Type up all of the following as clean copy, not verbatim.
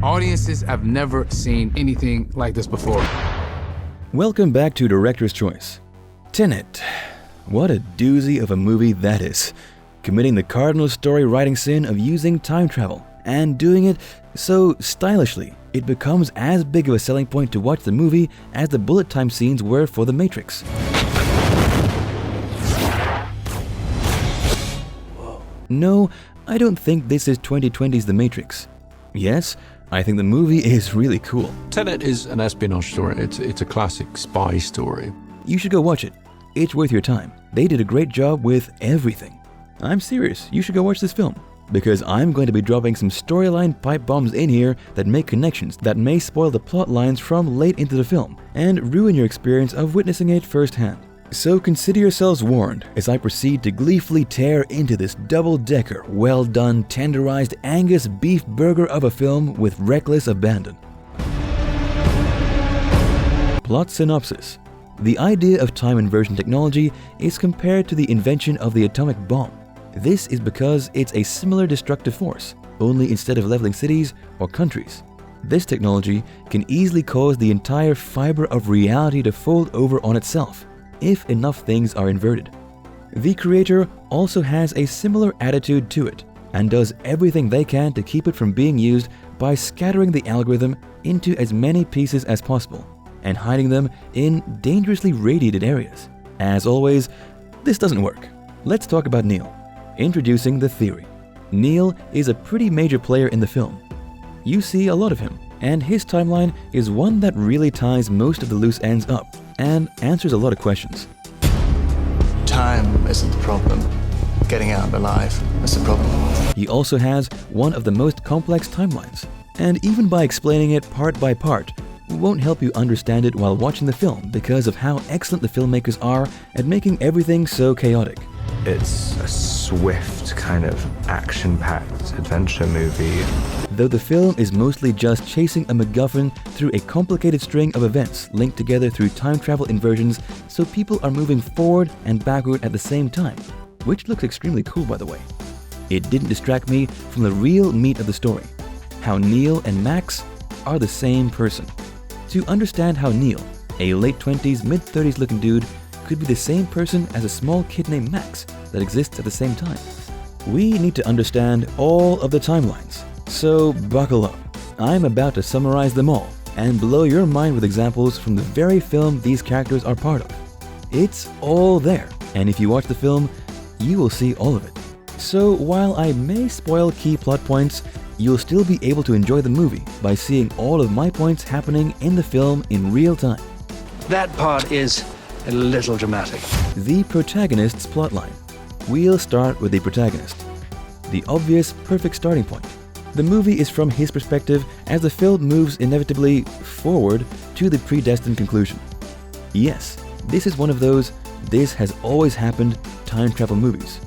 Audiences have never seen anything like this before. Welcome back to Director's Choice. Tenet. What a doozy of a movie that is. Committing the cardinal story writing sin of using time travel, and doing it so stylishly, it becomes as big of a selling point to watch the movie as the bullet time scenes were for The Matrix. No, I don't think this is 2020's The Matrix. Yes, I think the movie is really cool. Tenet is an espionage story. It's a classic spy story. You should go watch it. It's worth your time. They did a great job with everything. I'm serious, you should go watch this film. Because I'm going to be dropping some storyline pipe bombs in here that make connections that may spoil the plot lines from late into the film and ruin your experience of witnessing it firsthand. So consider yourselves warned as I proceed to gleefully tear into this double-decker, well-done, tenderized Angus beef burger of a film with reckless abandon. Plot synopsis. The idea of time inversion technology is compared to the invention of the atomic bomb. This is because it's a similar destructive force, only instead of leveling cities or countries. This technology can easily cause the entire fiber of reality to fold over on itself, if enough things are inverted. The creator also has a similar attitude to it, and does everything they can to keep it from being used by scattering the algorithm into as many pieces as possible, and hiding them in dangerously radiated areas. As always, this doesn't work. Let's talk about Neil. Introducing the theory. Neil is a pretty major player in the film. You see a lot of him, and his timeline is one that really ties most of the loose ends up and answers a lot of questions. Time isn't the problem. Getting out alive is the problem. He also has one of the most complex timelines, and even by explaining it part by part, won't help you understand it while watching the film because of how excellent the filmmakers are at making everything so chaotic. It's a swift, kind of action-packed adventure movie. Though the film is mostly just chasing a MacGuffin through a complicated string of events linked together through time travel inversions, so people are moving forward and backward at the same time, which looks extremely cool by the way. It didn't distract me from the real meat of the story, how Neil and Max are the same person. To understand how Neil, a late 20s, mid 30s looking dude, could be the same person as a small kid named Max that exists at the same time, we need to understand all of the timelines. So buckle up. I'm about to summarize them all and blow your mind with examples from the very film these characters are part of. It's all there, and if you watch the film, you will see all of it. So while I may spoil key plot points, you'll still be able to enjoy the movie by seeing all of my points happening in the film in real time. That part is a little dramatic. The protagonist's plotline. We'll start with the protagonist. The obvious, perfect starting point. The movie is from his perspective as the film moves inevitably forward to the predestined conclusion. Yes, this is one of those "this has always happened" time travel movies.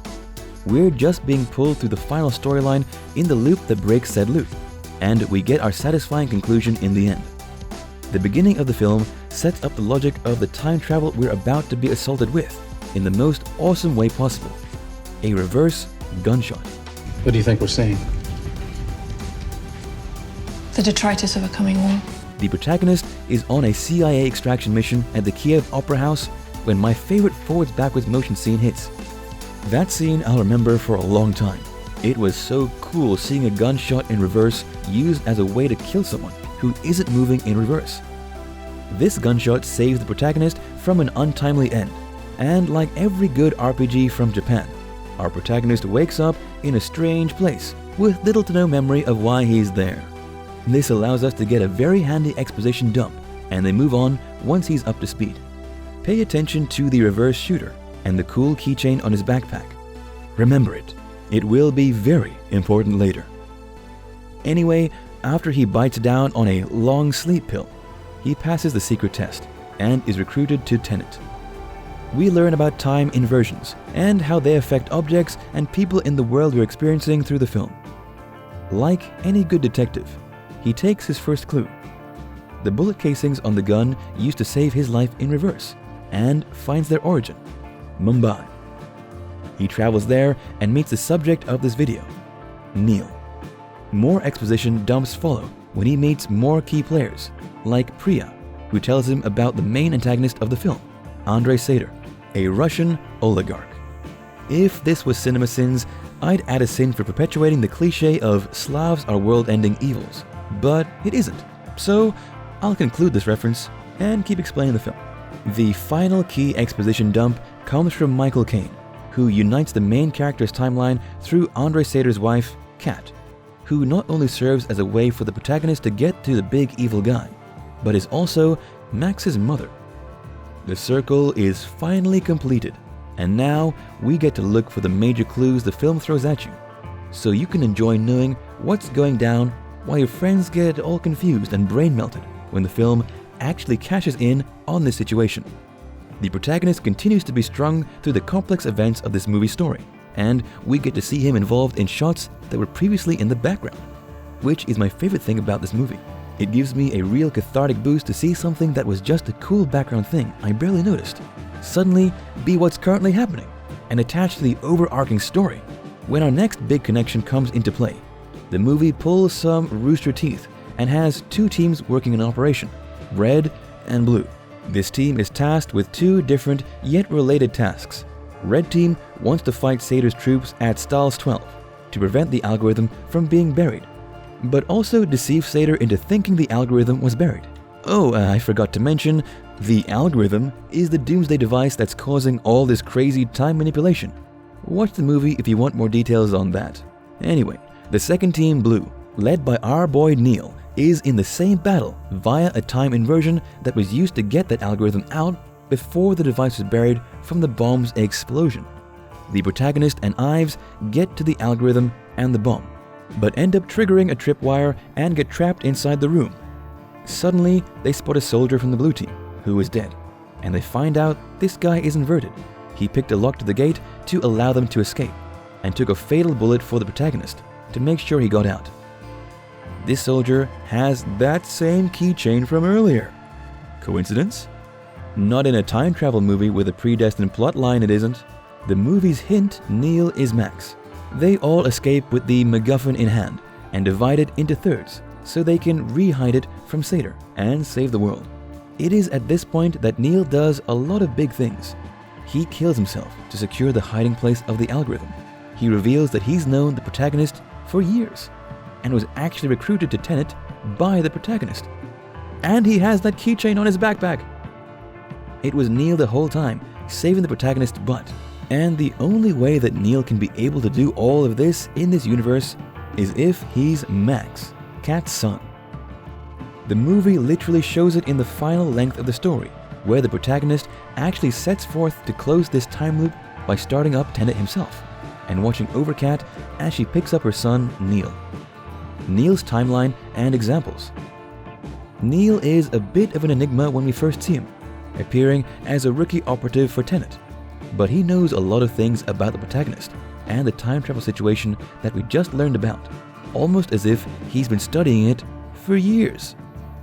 We're just being pulled through the final storyline in the loop that breaks said loop, and we get our satisfying conclusion in the end. The beginning of the film sets up the logic of the time travel we're about to be assaulted with in the most awesome way possible. A reverse gunshot. What do you think we're seeing? The detritus of a coming war. The protagonist is on a CIA extraction mission at the Kiev Opera House when my favorite forwards-backwards motion scene hits. That scene I'll remember for a long time. It was so cool seeing a gunshot in reverse used as a way to kill someone who isn't moving in reverse. This gunshot saves the protagonist from an untimely end, and like every good RPG from Japan, our protagonist wakes up in a strange place with little to no memory of why he's there. This allows us to get a very handy exposition dump, and they move on once he's up to speed. Pay attention to the reverse shooter and the cool keychain on his backpack. Remember it. It will be very important later. Anyway, after he bites down on a long sleep pill, he passes the secret test and is recruited to Tenet. We learn about time inversions and how they affect objects and people in the world we're experiencing through the film. Like any good detective, he takes his first clue. The bullet casings on the gun used to save his life in reverse, and finds their origin, Mumbai. He travels there and meets the subject of this video, Neil. More exposition dumps follow when he meets more key players, like Priya, who tells him about the main antagonist of the film, Andrei Sater, a Russian oligarch. If this was Cinema Sins, I'd add a sin for perpetuating the cliche of Slavs are world-ending evils, but it isn't. So I'll conclude this reference and keep explaining the film. The final key exposition dump comes from Michael Caine, who unites the main character's timeline through Andrei Sater's wife, Kat, who not only serves as a way for the protagonist to get to the big evil guy, but is also Max's mother. The circle is finally completed, and now we get to look for the major clues the film throws at you, so you can enjoy knowing what's going down while your friends get all confused and brain melted when the film actually cashes in on this situation. The protagonist continues to be strung through the complex events of this movie story, and we get to see him involved in shots that were previously in the background, which is my favorite thing about this movie. It gives me a real cathartic boost to see something that was just a cool background thing I barely noticed suddenly be what's currently happening and attached to the overarching story. When our next big connection comes into play, the movie pulls some rooster teeth and has two teams working in operation, red and blue. This team is tasked with two different yet related tasks. Red team wants to fight Sater's troops at Stals 12 to prevent the algorithm from being buried, but also deceive Sater into thinking the algorithm was buried. Oh, I forgot to mention, the algorithm is the doomsday device that's causing all this crazy time manipulation. Watch the movie if you want more details on that. Anyway, the second team, Blue, led by our boy Neil, is in the same battle via a time inversion that was used to get that algorithm out before the device was buried from the bomb's explosion. The protagonist and Ives get to the algorithm and the bomb, but end up triggering a tripwire and get trapped inside the room. Suddenly, they spot a soldier from the blue team, who is dead, and they find out this guy is inverted. He picked a lock to the gate to allow them to escape, and took a fatal bullet for the protagonist to make sure he got out. This soldier has that same keychain from earlier. Coincidence? Not in a time travel movie with a predestined plotline, it isn't. The movie's hint, Neil is Max. They all escape with the MacGuffin in hand and divide it into thirds so they can re-hide it from Sater and save the world. It is at this point that Neil does a lot of big things. He kills himself to secure the hiding place of the algorithm. He reveals that he's known the protagonist for years and was actually recruited to Tenet by the protagonist. And he has that keychain on his backpack. It was Neil the whole time, saving the protagonist's butt. And the only way that Neil can be able to do all of this in this universe is if he's Max, Kat's son. The movie literally shows it in the final length of the story, where the protagonist actually sets forth to close this time loop by starting up Tenet himself and watching over Kat as she picks up her son, Neil. Neil's timeline and examples. Neil is a bit of an enigma when we first see him, appearing as a rookie operative for Tenet, but he knows a lot of things about the protagonist and the time travel situation that we just learned about, almost as if he's been studying it for years.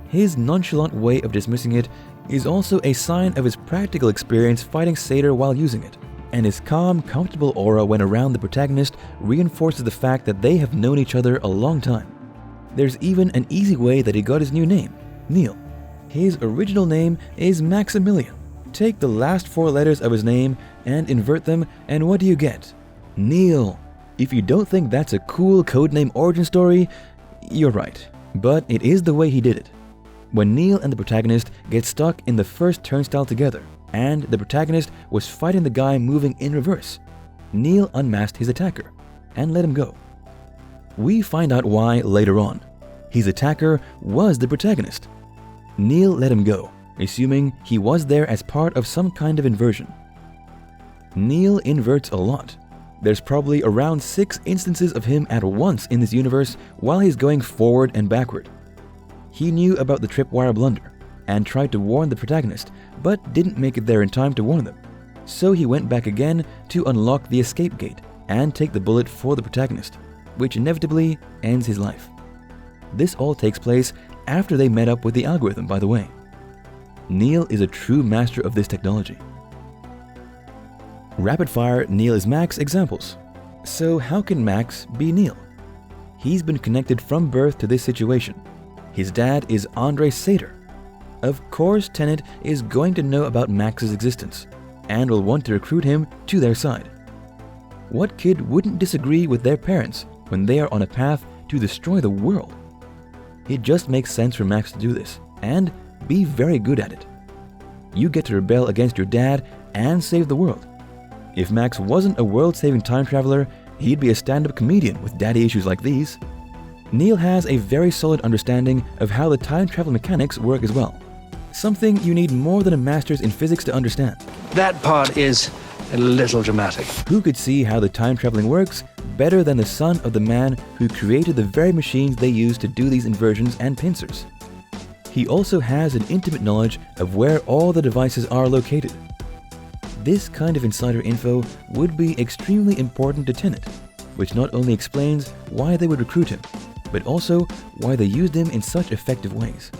His nonchalant way of dismissing it is also a sign of his practical experience fighting Sater while using it, and his calm, comfortable aura when around the protagonist reinforces the fact that they have known each other a long time. There's even an easy way that he got his new name, Neil. His original name is Maximilian. Take the last four letters of his name and invert them, and what do you get? Neil. If you don't think that's a cool codename origin story, you're right. But it is the way he did it. When Neil and the protagonist get stuck in the first turnstile together, and the protagonist was fighting the guy moving in reverse, Neil unmasked his attacker and let him go. We find out why later on. His attacker was the protagonist. Neil let him go, assuming he was there as part of some kind of inversion. Neil inverts a lot. There's probably around 6 instances of him at once in this universe while he's going forward and backward. He knew about the tripwire blunder and tried to warn the protagonist, but didn't make it there in time to warn them. So he went back again to unlock the escape gate and take the bullet for the protagonist, which inevitably ends his life. This all takes place after they met up with the algorithm, by the way. Neil is a true master of this technology. Rapid fire Neil is Max examples. So how can Max be Neil? He's been connected from birth to this situation. His dad is Andre Sater. Of course, Tenet is going to know about Max's existence and will want to recruit him to their side. What kid wouldn't disagree with their parents when they are on a path to destroy the world? It just makes sense for Max to do this and be very good at it. You get to rebel against your dad and save the world. If Max wasn't a world-saving time traveler, he'd be a stand-up comedian with daddy issues like these. Neil has a very solid understanding of how the time travel mechanics work as well. Something you need more than a master's in physics to understand. That part is a little dramatic. Who could see how the time traveling works better than the son of the man who created the very machines they use to do these inversions and pincers? He also has an intimate knowledge of where all the devices are located. This kind of insider info would be extremely important to Tenet, which not only explains why they would recruit him, but also why they used him in such effective ways.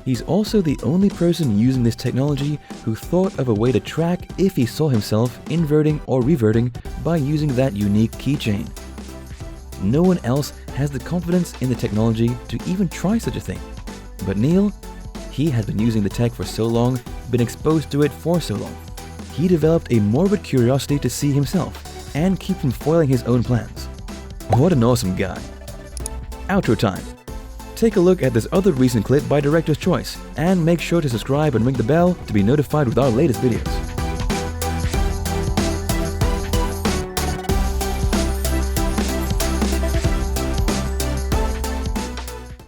He's also the only person using this technology who thought of a way to track if he saw himself inverting or reverting by using that unique keychain. No one else has the confidence in the technology to even try such a thing. But Neil, he had been using the tech for so long, been exposed to it for so long. He developed a morbid curiosity to see himself and keep from foiling his own plans. What an awesome guy. Outro time. Take a look at this other recent clip by Director's Choice and make sure to subscribe and ring the bell to be notified with our latest videos.